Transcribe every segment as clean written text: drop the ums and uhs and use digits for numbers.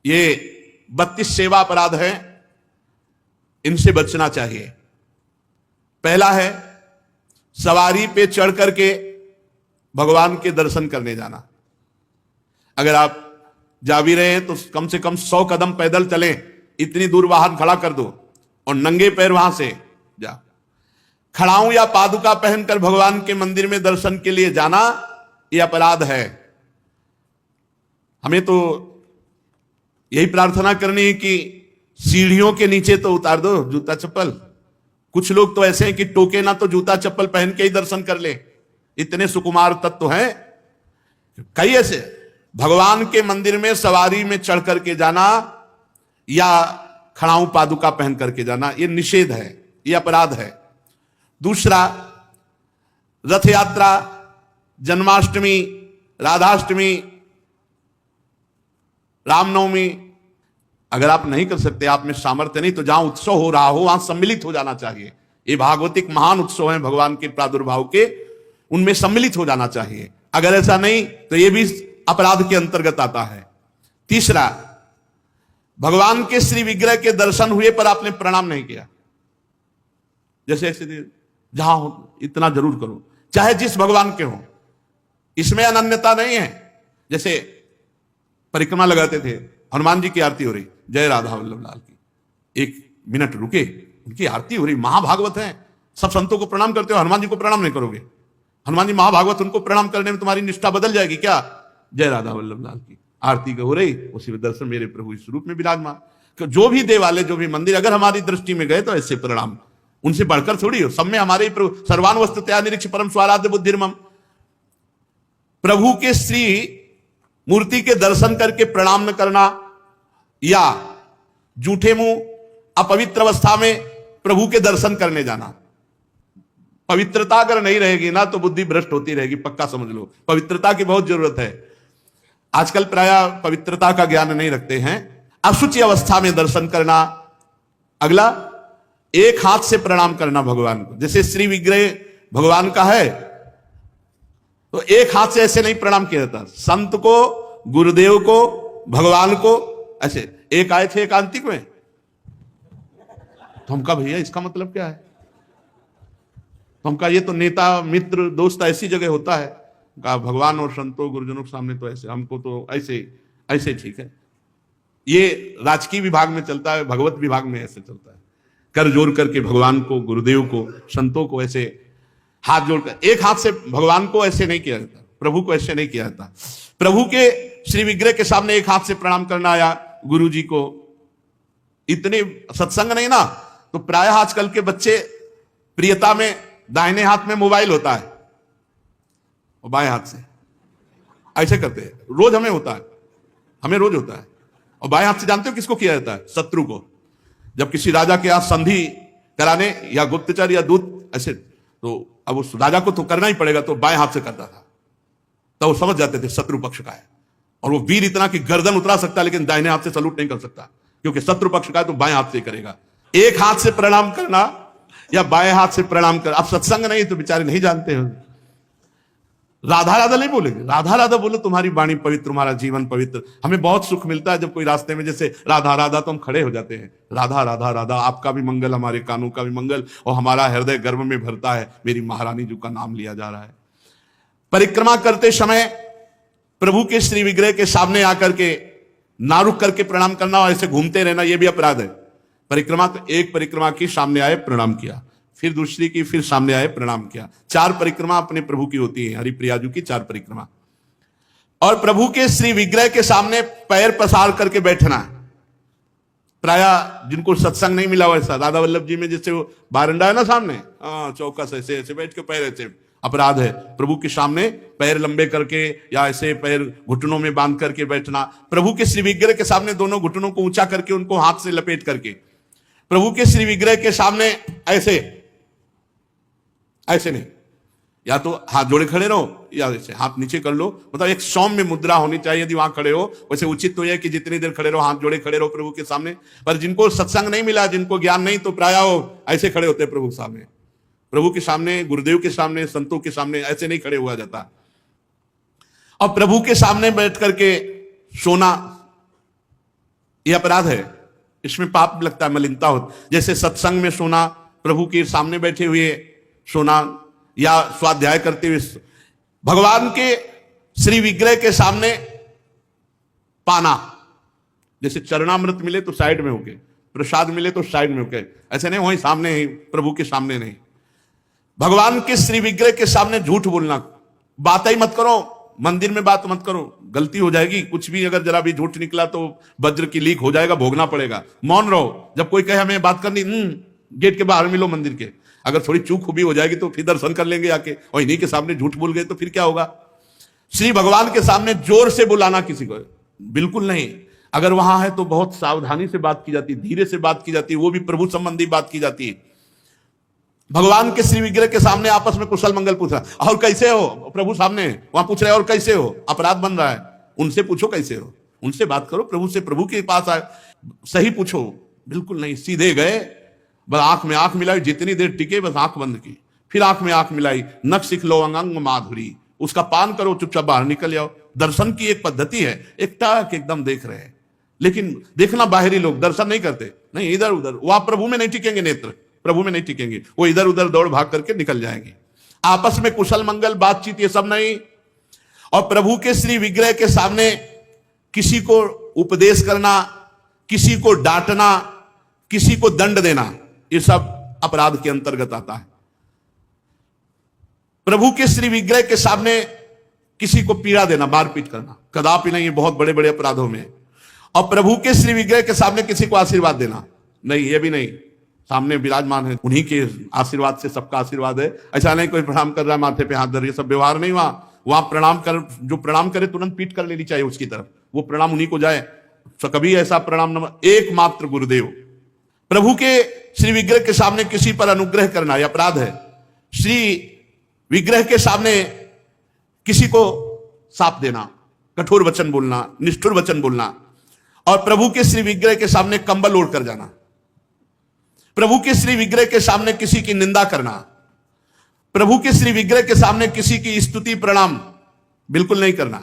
ये 32 सेवा अपराध हैं, इनसे बचना चाहिए। पहला है सवारी पे चढ़ करके भगवान के दर्शन करने जाना। अगर आप जा भी रहे हैं तो कम से कम 100 कदम पैदल चलें, इतनी दूर वाहन खड़ा कर दो और नंगे पैर वहां से जा। खड़ाऊं या पादुका पहनकर भगवान के मंदिर में दर्शन के लिए जाना यह अपराध है। हमें तो यही प्रार्थना करनी है कि सीढ़ियों के नीचे तो उतार दो जूता चप्पल। कुछ लोग तो ऐसे हैं कि टोके ना तो जूता चप्पल पहन के ही दर्शन कर ले, इतने सुकुमार तत्व हैं। कई ऐसे भगवान के मंदिर में सवारी में चढ़ करके जाना या खड़ाऊं पादुका पहन करके जाना, यह निषेध है, यह अपराध है। दूसरा, रथ यात्रा, जन्माष्टमी, राधाष्टमी, रामनवमी, अगर आप नहीं कर सकते, आप में सामर्थ्य नहीं, तो जहां उत्सव हो रहा हो वहां सम्मिलित हो जाना चाहिए। ये भागवतिक महान उत्सव हैं भगवान के प्रादुर्भाव के, उनमें सम्मिलित हो जाना चाहिए। अगर ऐसा नहीं तो यह भी अपराध के अंतर्गत आता है। तीसरा, भगवान के श्री विग्रह के दर्शन हुए पर आपने प्रणाम नहीं किया। जैसे ऐसे जहां हो इतना जरूर करो, चाहे जिस भगवान के हो, इसमें अनन्यता नहीं है। जैसे परिक्रमा लगाते थे, हनुमान जी की आरती हो रही, जय राधा वल्लभ लाल की, 1 मिनट रुके, उनकी आरती हो रही, महाभागवत है, सब संतों को प्रणाम करते हो, हनुमान जी को प्रणाम नहीं करोगे? हनुमान जी महाभागवत, उनको प्रणाम करने में तुम्हारी निष्ठा बदल जाएगी क्या? जय राधा वल्लभ लाल की आरती हो रही, उसी में दर्शन, मेरे प्रभु इस रूप में विराजमान। जो भी देवालय, जो भी मंदिर, अगर हमारी दृष्टि में गए तो ऐसे प्रणाम, उनसे बढ़कर थोड़ी हो। सब में हमारे प्रभु सर्वान वस्तुतया निरीक्ष परम स्वाराध्य बुद्धिर्मम। प्रभु के श्री मूर्ति के दर्शन करके प्रणाम न करना या जूठे मुंह अपवित्र अवस्था में प्रभु के दर्शन करने जाना। पवित्रता अगर नहीं रहेगी ना तो बुद्धि भ्रष्ट होती रहेगी, पक्का समझ लो। पवित्रता की बहुत जरूरत है। आजकल प्रायः पवित्रता का ज्ञान नहीं रखते हैं। अशुचि अवस्था में दर्शन करना। अगला, एक हाथ से प्रणाम करना भगवान को। जैसे श्री विग्रह भगवान का है तो एक हाथ से ऐसे नहीं प्रणाम किया जाता। संत को, गुरुदेव को, भगवान को ऐसे। एक आए थे एकांतिक में, तो हम कहा भैया इसका मतलब क्या है? तो हम कहा ये तो नेता मित्र दोस्त ऐसी जगह होता है। कहा भगवान और संतों गुरुजनों के सामने तो ऐसे, हमको तो ऐसे ऐसे ठीक है। ये राजकीय विभाग में चलता है, भगवत विभाग में ऐसे चलता है। कर जोड़ करके भगवान को, गुरुदेव को, संतों को ऐसे हाथ जोड़कर, एक हाथ से भगवान को ऐसे नहीं किया जाता, प्रभु को ऐसे नहीं किया जाता। प्रभु के श्री विग्रह के सामने एक हाथ से प्रणाम करना या गुरु जी को, इतने सत्संग नहीं ना तो प्रायः आजकल के बच्चे प्रियता में दाहिने हाथ में मोबाइल होता है और बाएं हाथ से ऐसे करते हैं। रोज हमें होता है, हमें रोज होता है। और बाएं हाथ से जानते हो किसको किया जाता है? शत्रु को। जब किसी राजा के यहाँ संधि कराने या गुप्तचर या दूत ऐसे, तो अब उस राजा को तो करना ही पड़ेगा, तो बाएं हाथ से करता था। तो वो समझ जाते थे शत्रु पक्ष का है। और वो वीर इतना कि गर्दन उतरा सकता है लेकिन दाहिने हाथ से सलूट नहीं कर सकता, क्योंकि शत्रु पक्ष का है तो बाएं हाथ से करेगा। एक हाथ से प्रणाम करना या बाएं हाथ से प्रणाम कर। अब सत्संग नहीं तो बेचारे नहीं जानते हैं। राधा राधा नहीं बोलेंगे, राधा राधा बोलो, तुम्हारी वाणी पवित्र, तुम्हारा जीवन पवित्र। हमें बहुत सुख मिलता है जब कोई रास्ते में जैसे राधा राधा तो हम खड़े हो जाते हैं। राधा राधा राधा, आपका भी मंगल, हमारे कानों का भी मंगल, और हमारा हृदय गर्व में भरता है, मेरी महारानी जी का नाम लिया जा रहा है। परिक्रमा करते समय प्रभु के श्री विग्रह के सामने आकर के ना रुक करके प्रणाम करना और ऐसे घूमते रहना, यह भी अपराध है। परिक्रमा तो एक परिक्रमा की, सामने आए प्रणाम किया, फिर दूसरी की, फिर सामने आए प्रणाम किया। 4 परिक्रमा अपने प्रभु की होती है, हरिप्रियाजू की 4 परिक्रमा। और प्रभु के श्री विग्रह के सामने पैर पसार करके बैठना। प्रायः जिनको सत्संग नहीं मिला वैसा, राधा वल्लभ जी में जैसे वो बारंडा है ना सामने, चौकस ऐसे ऐसे बैठ के पैर ऐसे, अपराध है। प्रभु के सामने पैर लंबे करके या ऐसे पैर घुटनों में बांध करके बैठना। प्रभु के श्री विग्रह के सामने दोनों घुटनों को ऊंचा करके उनको हाथ से लपेट करके, प्रभु के श्री विग्रह के सामने ऐसे ऐसे नहीं, या तो हाथ जोड़े खड़े रहो या ऐसे हाथ नीचे कर लो। मतलब एक सौम्य मुद्रा होनी चाहिए। यदि वहां खड़े हो, वैसे उचित तो यह कि जितनी देर खड़े रहो हाथ जोड़े खड़े रहो प्रभु के सामने। पर जिनको सत्संग नहीं मिला, जिनको ज्ञान नहीं, तो प्रायः वो ऐसे खड़े होते हैं प्रभु के सामने। प्रभु के सामने, गुरुदेव के सामने, संतों के सामने ऐसे नहीं खड़े हुआ जाता। और प्रभु के सामने बैठ करके सोना, ये अपराध है, इसमें पाप लगता है, मलिनता हो। जैसे सत्संग में सोना, प्रभु के सामने बैठे हुए सोना, या स्वाध्याय करते हुए, भगवान के श्री विग्रह के सामने पाना। जैसे चरणामृत मिले तो साइड में होके, प्रसाद मिले तो साइड में होके, ऐसे नहीं वहीं सामने ही, प्रभु के सामने नहीं। भगवान के श्री विग्रह के सामने झूठ बोलना, बात ही मत करो, मंदिर में बात मत करो, गलती हो जाएगी। कुछ भी अगर जरा भी झूठ निकला तो वज्र की लीक हो जाएगा, भोगना पड़ेगा। मौन रहो, जब कोई कहे हमें बात करनी, गेट के बाहर मिलो मंदिर के। अगर थोड़ी चूक भी हो जाएगी तो फिर दर्शन कर लेंगे आके, और इन्हीं के सामने झूठ बोल गए तो फिर क्या होगा। श्री भगवान के सामने जोर से बुलाना किसी को बिल्कुल नहीं। अगर वहां है तो बहुत सावधानी से बात की जाती, धीरे से बात की जाती, वो भी प्रभु संबंधी बात की जाती है। भगवान के श्री विग्रह के सामने आपस में कुशल मंगल पूछ रहा, और कैसे हो, प्रभु सामने वहां पूछ रहे और कैसे हो, अपराध बन रहा है। उनसे पूछो कैसे हो, उनसे बात करो, प्रभु से, प्रभु के पास आए, सही पूछो। बिल्कुल नहीं, सीधे गए, बस आंख में आंख मिलाई, जितनी देर टिके बस आंख बंद की, फिर आंख में आंख मिलाई, नख सिख लो अंग माधुरी, उसका पान करो, चुपचाप बाहर निकल जाओ। दर्शन की एक पद्धति है, एक टाक एकदम देख रहे हैं, लेकिन देखना बाहरी लोग दर्शन नहीं करते, नहीं इधर उधर, वहां प्रभु में नहीं टिकेंगे, नेत्र प्रभु में नहीं टिकेंगे, वो इधर उधर दौड़ भाग करके निकल जाएंगे। आपस में कुशल मंगल बातचीत ये सब नहीं। और प्रभु के श्री विग्रह के सामने किसी को उपदेश करना, किसी को डांटना, किसी को दंड देना, ये सब अपराध के अंतर्गत आता है। प्रभु के श्री विग्रह के सामने किसी को पीड़ा देना, मारपीट करना, कदापि नहीं, ये बहुत बड़े बड़े अपराधों में। और प्रभु के श्री विग्रह के सामने किसी को आशीर्वाद देना, नहीं, ये भी नहीं। सामने विराजमान है, उन्हीं के आशीर्वाद से सबका आशीर्वाद है। ऐसा नहीं कोई प्रणाम कर रहा है माथे पे हाथ धर, ये सब व्यवहार नहीं। वहां प्रणाम कर, जो प्रणाम करे तुरंत पीठ कर लेनी चाहिए उसकी तरफ, वो प्रणाम उन्हीं को जाए। तो कभी ऐसा प्रणाम न, एकमात्र गुरुदेव। प्रभु के श्री विग्रह के सामने किसी पर अनुग्रह करना यह अपराध है। श्री विग्रह के सामने किसी को साप देना, कठोर वचन बोलना, निष्ठुर वचन बोलना, और प्रभु के श्री विग्रह के सामने कंबल ओढ़ कर जाना, प्रभु के श्री विग्रह के सामने किसी की निंदा करना, प्रभु के श्री विग्रह के सामने किसी की स्तुति प्रणाम बिल्कुल नहीं करना,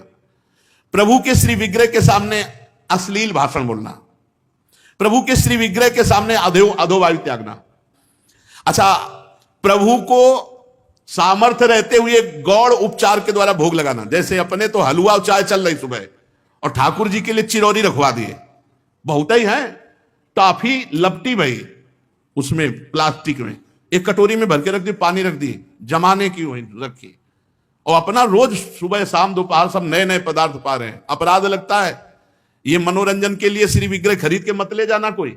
प्रभु के श्री विग्रह के सामने अश्लील भाषण बोलना, प्रभु के श्री विग्रह के सामने अधोवायु त्यागना। अच्छा, प्रभु को सामर्थ्य रहते हुए गौड़ उपचार के द्वारा भोग लगाना, जैसे अपने तो हलवा और चाय चल रही सुबह, और ठाकुर जी के लिए चिरौरी रखवा दिए, बहुत ही है, टॉफी लपटी भाई उसमें प्लास्टिक में, एक कटोरी में भर के रख दी, पानी रख दी, जमाने की वही रखी, और अपना रोज सुबह शाम दोपहर सब नए नए पदार्थ पा रहे हैं। अपराध लगता है। ये मनोरंजन के लिए श्री विग्रह खरीद के मत ले जाना कोई।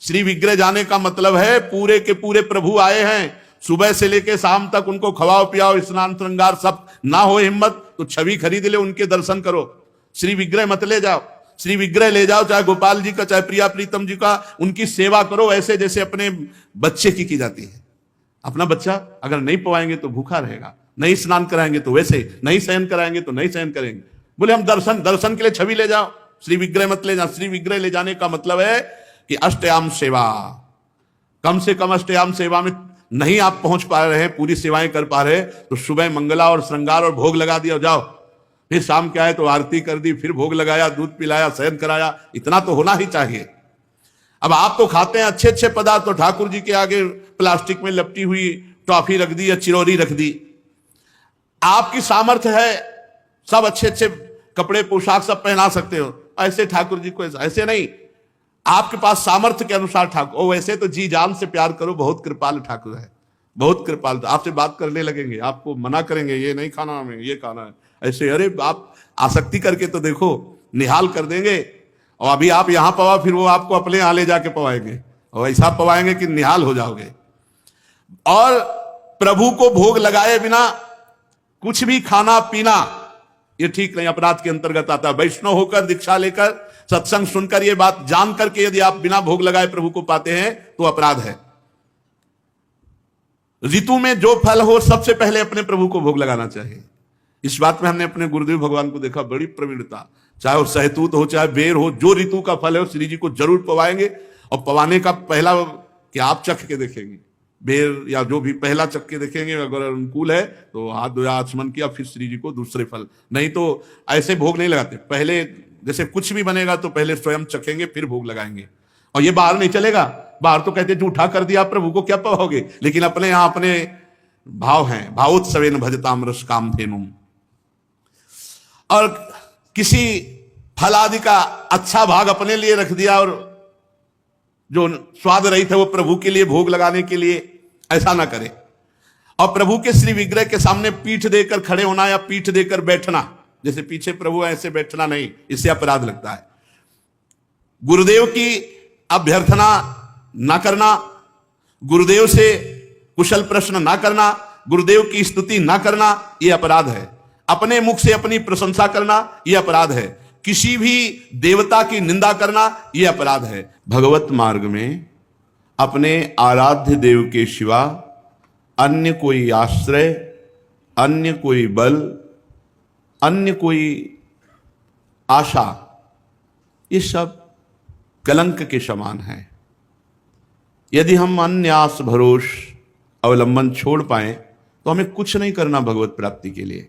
श्री विग्रह जाने का मतलब है पूरे के पूरे प्रभु आए हैं, सुबह से लेके शाम तक उनको खवाओ पियाओ, स्नान श्रृंगार सब, ना हो हिम्मत तो छवि खरीद ले, उनके दर्शन करो। श्री विग्रह मत ले जाओ। श्री विग्रह ले जाओ, चाहे गोपाल जी का, चाहे प्रिया प्रीतम जी का, उनकी सेवा करो ऐसे जैसे अपने बच्चे की जाती है। अपना बच्चा अगर नहीं पवाएंगे तो भूखा रहेगा, नहीं स्नान कराएंगे तो वैसे, नहीं शयन कराएंगे तो नहीं शयन करेंगे। बोले हम दर्शन के लिए छवि ले जाओ, श्री विग्रह मत ले जाओ। श्री विग्रह ले जाने का मतलब है कि अष्टयाम सेवा, कम से कम अष्टयाम सेवा में नहीं आप पहुंच पा रहे हैं, पूरी सेवाएं कर पा रहे, तो सुबह मंगला और श्रृंगार और भोग लगा दिया, जाओ। फिर शाम क्या है तो आरती कर दी, फिर भोग लगाया, दूध पिलाया, शयन कराया, इतना तो होना ही चाहिए। अब आप तो खाते हैं अच्छे अच्छे पदार्थ, तो ठाकुर जी के आगे प्लास्टिक में लपटी हुई टॉफी रख दी या चिरौरी रख दी। आपकी सामर्थ्य है, सब अच्छे अच्छे कपड़े पोशाक सब पहना सकते हो, ऐसे ठाकुर जी को ऐसे नहीं। आपके पास सामर्थ्य के अनुसार ठाकुर, वैसे तो जी जान से प्यार करो, बहुत कृपाल ठाकुर है, बहुत कृपाल। आपसे बात करने लगेंगे, आपको मना करेंगे, ये नहीं खाना हमें, ये खाना है, ऐसे। अरे आप आसक्ति करके तो देखो, निहाल कर देंगे। और अभी आप यहां पवा, फिर वो आपको अपने यहां ले जाके पवाएंगे, और ऐसा पवाएंगे कि निहाल हो जाओगे। और प्रभु को भोग लगाए बिना कुछ भी खाना पीना ये ठीक नहीं, अपराध के अंतर्गत आता है। वैष्णव होकर, दीक्षा लेकर, सत्संग सुनकर, ये बात जान करके यदि आप बिना भोग लगाए प्रभु को पाते हैं तो अपराध है। ऋतु में जो फल हो सबसे पहले अपने प्रभु को भोग लगाना चाहिए। इस बात में हमने अपने गुरुदेव भगवान को देखा, बड़ी प्रवीणता। चाहे वो सहतूत हो, चाहे बेर हो, जो ऋतु का फल है श्री जी को जरूर पवाएंगे। और पवाने का पहला कि आप चख के देखेंगे, बेर या जो भी पहला चख के देखेंगे, अगर अनुकूल है तो हाथ धोया, आचमन किया, फिर श्री जी को दूसरे फल। नहीं तो ऐसे भोग नहीं लगाते, पहले जैसे कुछ भी बनेगा तो पहले स्वयं चखेंगे फिर भोग लगाएंगे, और ये बाहर नहीं चलेगा। बाहर तो कहते जूठा कर दिया प्रभु को क्या पाओगे, लेकिन अपने यहां अपने भाव हैं, भावोत्सवेन भजताम रस काम धेनुम। और किसी फल आदि का अच्छा भाग अपने लिए रख दिया और जो स्वाद रहित है वो प्रभु के लिए भोग लगाने के लिए, ऐसा ना करे। और प्रभु के श्री विग्रह के सामने पीठ देकर खड़े होना या पीठ देकर बैठना, जैसे पीछे प्रभु ऐसे बैठना नहीं, इससे अपराध लगता है। गुरुदेव की अभ्यर्थना ना करना, गुरुदेव से कुशल प्रश्न ना करना, गुरुदेव की स्तुति ना करना, यह अपराध है। अपने मुख से अपनी प्रशंसा करना यह अपराध है। किसी भी देवता की निंदा करना यह अपराध है। भगवत मार्ग में अपने आराध्य देव के सिवा अन्य कोई आश्रय, अन्य कोई बल, अन्य कोई आशा, ये सब कलंक के समान है। यदि हम अन्य आस भरोस अवलंबन छोड़ पाए तो हमें कुछ नहीं करना भगवत प्राप्ति के लिए।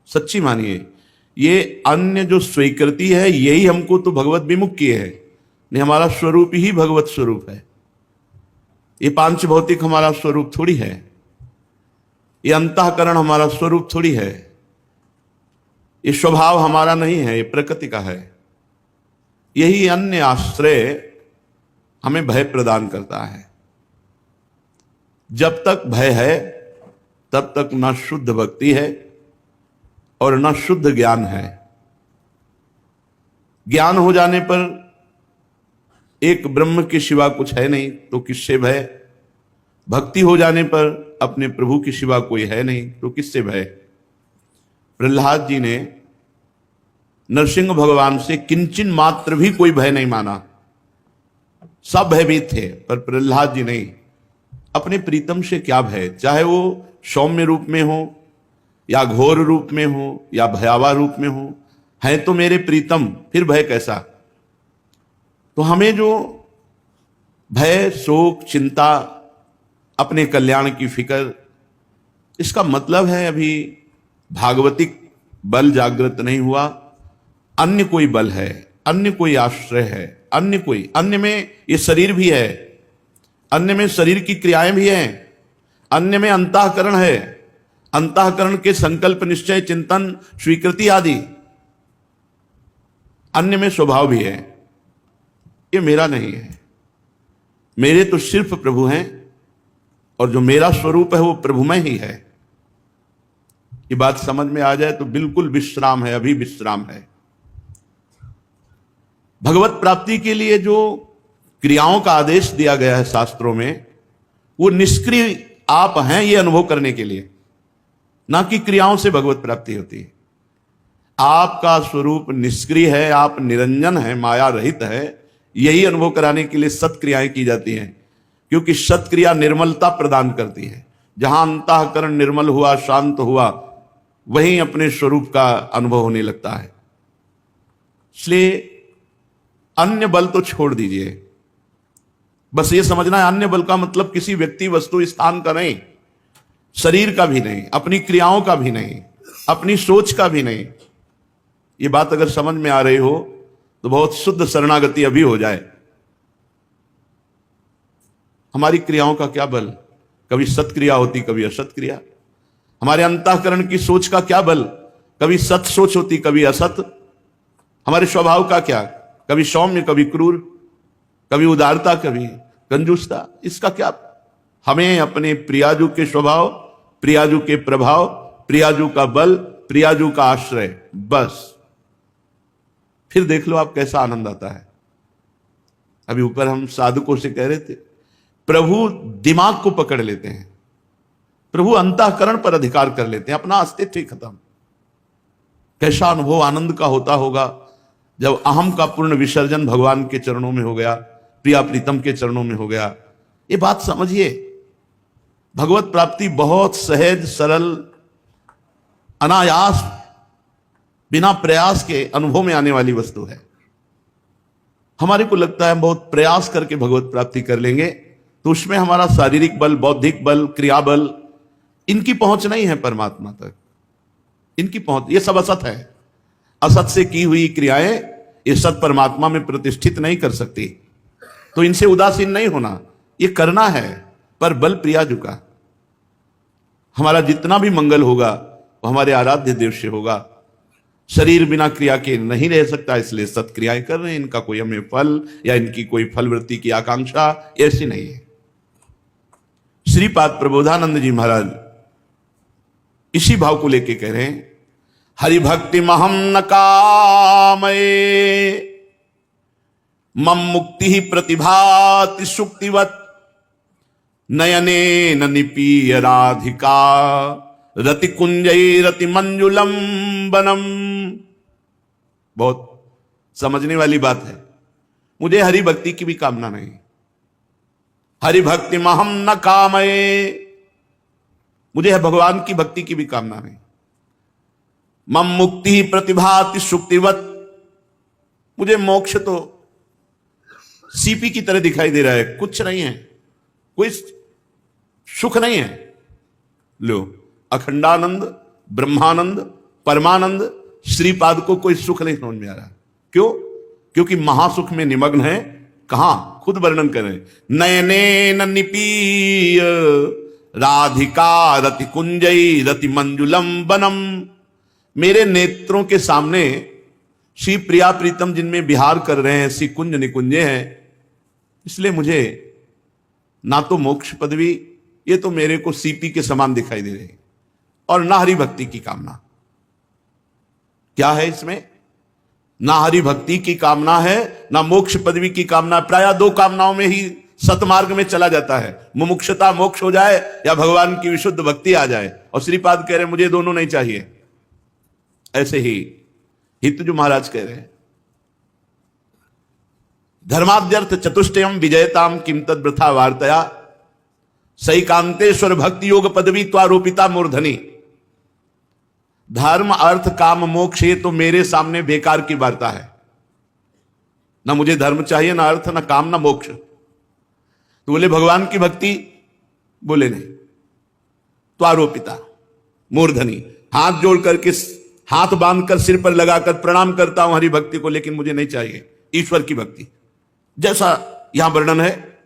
सच्ची मानिए, ये अन्य जो स्वीकृति है यही हमको तो भगवत विमुख किए है। नहीं, हमारा स्वरूप ही भगवत स्वरूप है। ये पांच भौतिक हमारा स्वरूप थोड़ी है, ये अंतःकरण हमारा स्वरूप थोड़ी है, ये स्वभाव हमारा नहीं है, ये प्रकृति का है। यही अन्य आश्रय हमें भय प्रदान करता है। जब तक भय है तब तक न शुद्ध भक्ति है और न शुद्ध ज्ञान है। ज्ञान हो जाने पर एक ब्रह्म के सिवा कुछ है नहीं तो किससे भय। भक्ति हो जाने पर अपने प्रभु के सिवा कोई है नहीं तो किससे भय। प्रहलाद जी ने नरसिंह भगवान से किंचन मात्र भी कोई भय नहीं माना, सब भयभीत थे, पर प्रहलाद जी नहीं। अपने प्रीतम से क्या भय, चाहे वो सौम्य रूप में हो या घोर रूप में हो या भयावह रूप में हो, है तो मेरे प्रीतम, फिर भय कैसा। तो हमें जो भय, शोक, चिंता, अपने कल्याण की फिक्र, इसका मतलब है अभी भागवतिक बल जागृत नहीं हुआ। अन्य कोई बल है, अन्य कोई आश्रय है, अन्य कोई, अन्य में ये शरीर भी है, अन्य में शरीर की क्रियाएं भी हैं, अन्य में अंतःकरण है, अंतःकरण के संकल्प, निश्चय, चिंतन, स्वीकृति आदि, अन्य में स्वभाव भी है। ये मेरा नहीं है, मेरे तो सिर्फ प्रभु हैं और जो मेरा स्वरूप है वो प्रभुमय ही है। ये बात समझ में आ जाए तो बिल्कुल विश्राम है, अभी विश्राम है। भगवत प्राप्ति के लिए जो क्रियाओं का आदेश दिया गया है शास्त्रों में, वो निष्क्रिय आप हैं ये अनुभव करने के लिए, ना कि क्रियाओं से भगवत प्राप्ति होती है। आपका स्वरूप निष्क्रिय है, आप निरंजन है, माया रहित है, यही अनुभव कराने के लिए सत्क्रियाएं की जाती हैं, क्योंकि सत्क्रिया निर्मलता प्रदान करती है। जहां अंतःकरण निर्मल हुआ, शांत हुआ, वहीं अपने स्वरूप का अनुभव होने लगता है। इसलिए अन्य बल तो छोड़ दीजिए, बस ये समझना है अन्य बल का मतलब किसी व्यक्ति, वस्तु, स्थान का नहीं, शरीर का भी नहीं, अपनी क्रियाओं का भी नहीं, अपनी सोच का भी नहीं। ये बात अगर समझ में आ रही हो तो बहुत शुद्ध शरणागति अभी हो जाए। हमारी क्रियाओं का क्या बल, कभी सत्क्रिया होती कभी असत क्रिया। हमारे अंतःकरण की सोच का क्या बल, कभी सत सोच होती कभी असत। हमारे स्वभाव का क्या, कभी सौम्य कभी क्रूर, कभी उदारता कभी कंजूसता। इसका क्या, हमें अपने प्रियाजू के स्वभाव, प्रियाजू के प्रभाव, प्रियाजू का बल, प्रियाजू का आश्रय, बस। फिर देख लो आप कैसा आनंद आता है। अभी ऊपर हम साधकों से कह रहे थे, प्रभु दिमाग को पकड़ लेते हैं, प्रभु अंतःकरण पर अधिकार कर लेते हैं, अपना अस्तित्व ही खत्म। कैसा अनुभव आनंद का होता होगा जब अहम का पूर्ण विसर्जन भगवान के चरणों में हो गया, प्रिया प्रीतम के चरणों में हो गया। ये बात समझिए, भगवत प्राप्ति बहुत सहज, सरल, अनायास, बिना प्रयास के अनुभव में आने वाली वस्तु है। हमारे को लगता है हम बहुत प्रयास करके भगवत प्राप्ति कर लेंगे तो उसमें हमारा शारीरिक बल, बौद्धिक बल, क्रिया बल, इनकी पहुंच नहीं है परमात्मा तक। इनकी पहुंच, ये सब असत है। असत से की हुई क्रियाएं ये सत परमात्मा में प्रतिष्ठित नहीं कर सकती, तो इनसे उदासीन नहीं होना, ये करना है, पर बल प्रिया झुका। हमारा जितना भी मंगल होगा वो हमारे आराध्य देव से होगा। शरीर बिना क्रिया के नहीं रह सकता, इसलिए सत्क्रियाएं कर रहे हैं। इनका कोई हमें फल या इनकी कोई फलवृत्ति की आकांक्षा ऐसी नहीं है। श्रीपाद प्रबोधानंद जी महाराज इसी भाव को लेके कह रहे हैं, हरि भक्ति महम न कामये मम मुक्ति ही प्रतिभाति सुक्तिवत नयने न निपीय राधिका रति कुंजई रति मंजुलम बनम। बहुत समझने वाली बात है। मुझे हरि भक्ति की भी कामना नहीं। हरि भक्ति महम न कामये, मुझे भगवान की भक्ति की भी कामना नहीं। मम मुक्ति ही प्रतिभाति सुक्तिवत, मुझे मोक्ष तो सीपी की तरह दिखाई दे रहा है, कुछ नहीं है, कोई सुख नहीं है। लो, अखंडानंद, ब्रह्मानंद, परमानंद, श्रीपाद को कोई सुख नहीं समझ में आ रहा। क्यों? क्योंकि महासुख में निमग्न है। कहां? खुद वर्णन करें, नयने न निपीय राधिका रति कुंजई रति मंजुलम बनम। मेरे नेत्रों के सामने श्री प्रिया प्रीतम जिनमें विहार कर रहे हैं, श्री कुंज निकुंजे हैं, इसलिए मुझे ना तो मोक्ष पदवी, ये तो मेरे को सीपी के समान दिखाई दे रही, और ना हरि भक्ति की कामना। क्या है इसमें? ना हरि भक्ति की कामना है, ना मोक्ष पदवी की कामना। प्रायः दो कामनाओं में ही सतमार्ग में चला जाता है, मुमुक्षता मोक्ष हो जाए या भगवान की विशुद्ध भक्ति आ जाए। और श्रीपाद कह रहे मुझे दोनों नहीं चाहिए। ऐसे ही हितजू महाराज कह रहे हैं, धर्माद्यर्थ चतुष्टयम विजयताम किम तद वृथा वार्तया सैकांतेश्वर भक्ति योग पदवी त्वारोपिता मूर्धनी। धर्म अर्थ काम मोक्ष, ये तो मेरे सामने बेकार की वार्ता है। ना मुझे धर्म चाहिए, ना अर्थ, ना काम, ना मोक्ष। तो बोले भगवान की भक्ति, बोले नहीं। त्वारोपिता मूर्धनी, हाथ जोड़ करके, हाथ बांधकर सिर पर लगाकर प्रणाम करता हूं हरि भक्ति को, लेकिन मुझे नहीं चाहिए ईश्वर की भक्ति। जैसा यहां वर्णन है,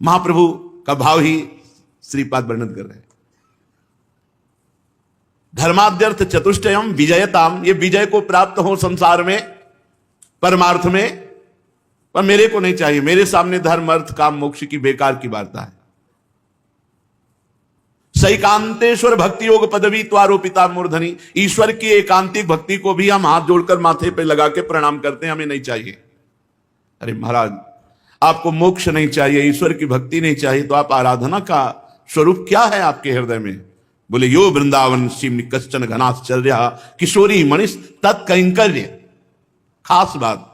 महाप्रभु का भाव ही श्रीपाद वर्णन कर रहे हैं। धर्माद्यर्थ चतुष्टयम विजयताम, ये विजय को प्राप्त हो संसार में, परमार्थ में, पर मेरे को नहीं चाहिए। मेरे सामने धर्म अर्थ काम मोक्ष की बेकार की वार्ता है। सैकांतेश्वर भक्ति योग पदवी त्वारोपिता मूर्धनी, ईश्वर की एकांतिक भक्ति को भी हम हाथ जोड़कर माथे पे लगा के प्रणाम करते हैं, हमें नहीं चाहिए। अरे महाराज, आपको मोक्ष नहीं चाहिए, ईश्वर की भक्ति नहीं चाहिए, तो आप आराधना का स्वरूप क्या है आपके हृदय में? बोले यो वृंदावन शिव कश्चन घनाश्चर्य किशोरी मणिष तत्कैंकर्य। खास बात,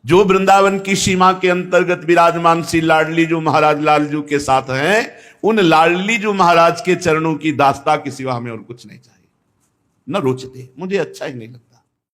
जो वृंदावन की सीमा के अंतर्गत विराजमान श्री लाडली जो महाराज लालजू के साथ हैं, उन लाडली जो महाराज के चरणों की दास्ता के सिवा हमें और कुछ नहीं चाहिए। न रोचते, मुझे अच्छा ही नहीं लगता।